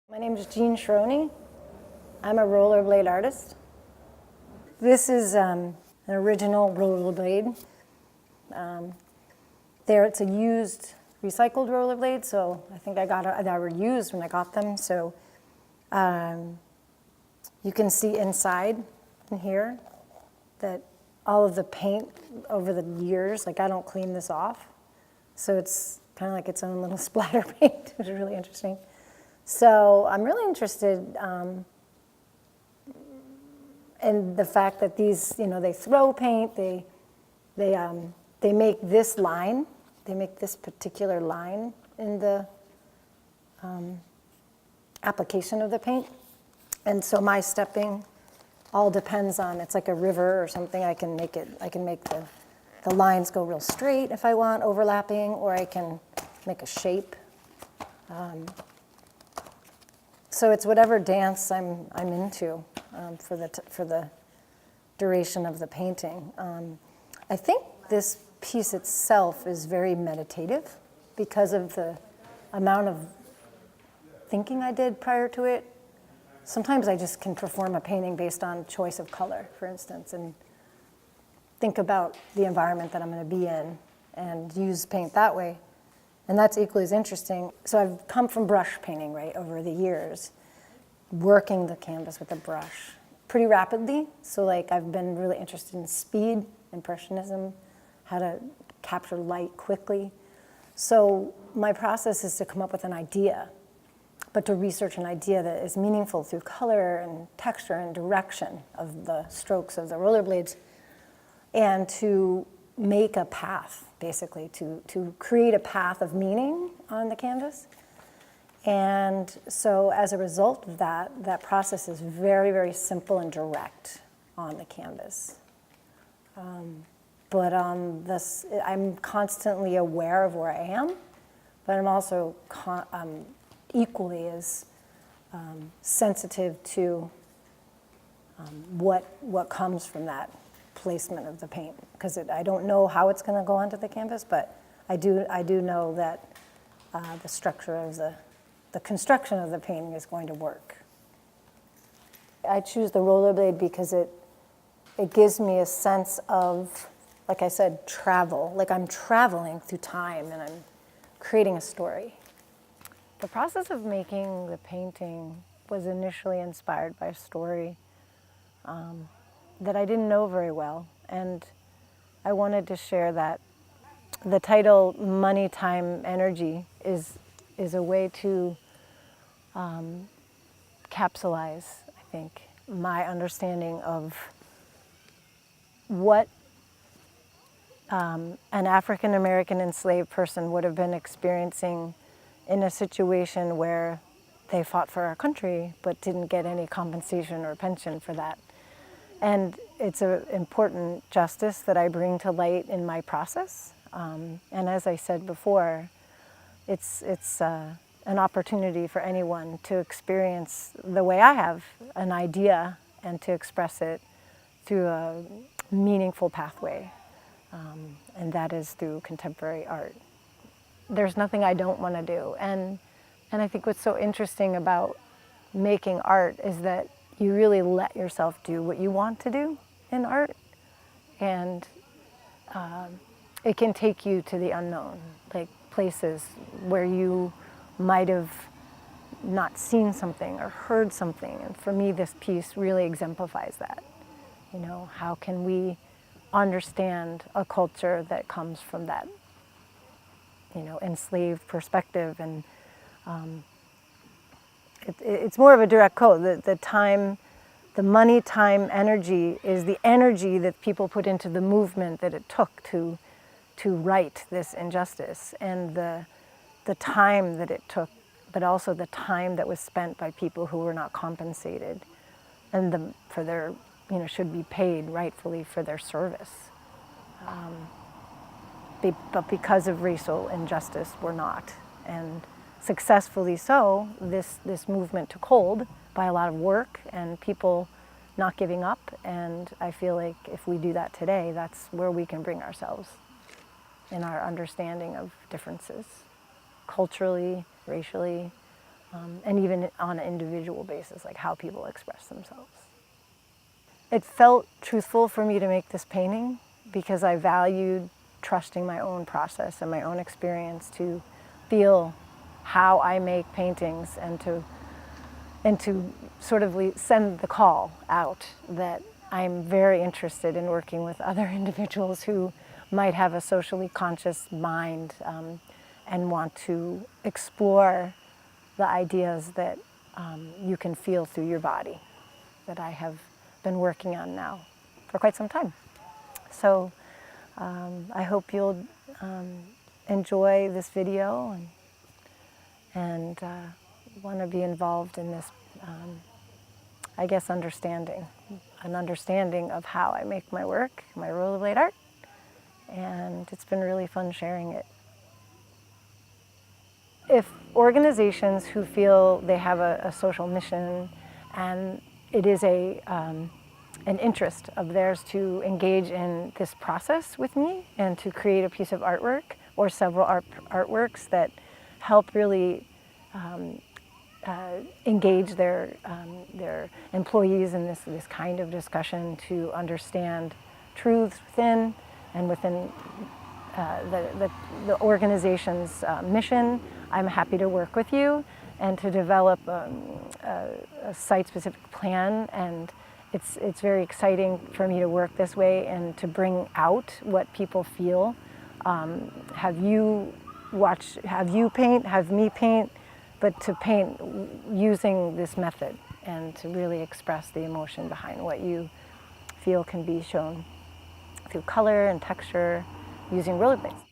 My name is Cherouny. I'm a rollerblade artist. This is an original rollerblade. It's a used, recycled rollerblade, so I think they were used when I got them. So you can see inside in here that all of the paint over the years, like I don't clean this off. So it's kind of like its own little splatter paint, which is really interesting. So I'm really interested in the fact that these, they throw paint, they make this line, they make this particular line in the application of the paint. And so my stepping all depends on, it's like a river or something. I can make the lines go real straight if I want, overlapping, or I can make a shape. So it's whatever dance I'm into for the duration of the painting. I think this piece itself is very meditative because of the amount of thinking I did prior to it. Sometimes I just can perform a painting based on choice of color, for instance, and think about the environment that I'm going to be in and use paint that way. And that's equally as interesting. So I've come from brush painting, right, over the years, working the canvas with a brush pretty rapidly. So like I've been really interested in speed, impressionism, how to capture light quickly. So my process is to come up with an idea, but to research an idea that is meaningful through color and texture and direction of the strokes of the rollerblades, and to make a path, basically, to create a path of meaning on the canvas. And so as a result of that process is very, very simple and direct on the canvas. But on this, I'm constantly aware of where I am, but I'm also equally as sensitive to what comes from that placement of the paint, because I don't know how it's going to go onto the canvas, but I do know that the structure of the construction of the painting is going to work. I choose the rollerblade because it gives me a sense of, like I said, travel. Like I'm traveling through time and I'm creating a story. The process of making the painting was initially inspired by a story that I didn't know very well, and I wanted to share that. The title Money, Time, Energy is a way to capsulize, I think, my understanding of what an African American enslaved person would have been experiencing in a situation where they fought for our country but didn't get any compensation or pension for that. And it's an important justice that I bring to light in my process. And as I said before, it's an opportunity for anyone to experience the way I have an idea and to express it through a meaningful pathway, and that is through contemporary art. There's nothing I don't want to do, and I think what's so interesting about making art is that you really let yourself do what you want to do in art, and it can take you to the unknown, like places where you might have not seen something or heard something. And for me, this piece really exemplifies that. How can we understand a culture that comes from that, enslaved perspective? And it's more of a direct quote. The time, the money, time, energy is the energy that people put into the movement that it took to right this injustice, and the time that it took, but also the time that was spent by people who were not compensated, and for their, should be paid rightfully for their service. But because of racial injustice, we're not. And successfully so, this movement took hold by a lot of work and people not giving up. And I feel like if we do that today, that's where we can bring ourselves in our understanding of differences, culturally, racially, and even on an individual basis, like how people express themselves. It felt truthful for me to make this painting because I valued trusting my own process and my own experience to feel how I make paintings and to sort of send the call out that I'm very interested in working with other individuals who might have a socially conscious mind and want to explore the ideas that you can feel through your body that I have been working on now for quite some time. So I hope you'll enjoy this video and want to be involved in this, I guess, an understanding of how I make my work, my rollerblade art, and it's been really fun sharing it. If organizations who feel they have a social mission and it is an interest of theirs to engage in this process with me and to create a piece of artwork or several artworks that help really engage their employees in this kind of discussion to understand truths within and within the organization's mission, I'm happy to work with you and to develop a site-specific plan. And it's very exciting for me to work this way and to bring out what people feel. Have you paint, have me paint, but to paint using this method and to really express the emotion behind what you feel can be shown through color and texture using rollerblades.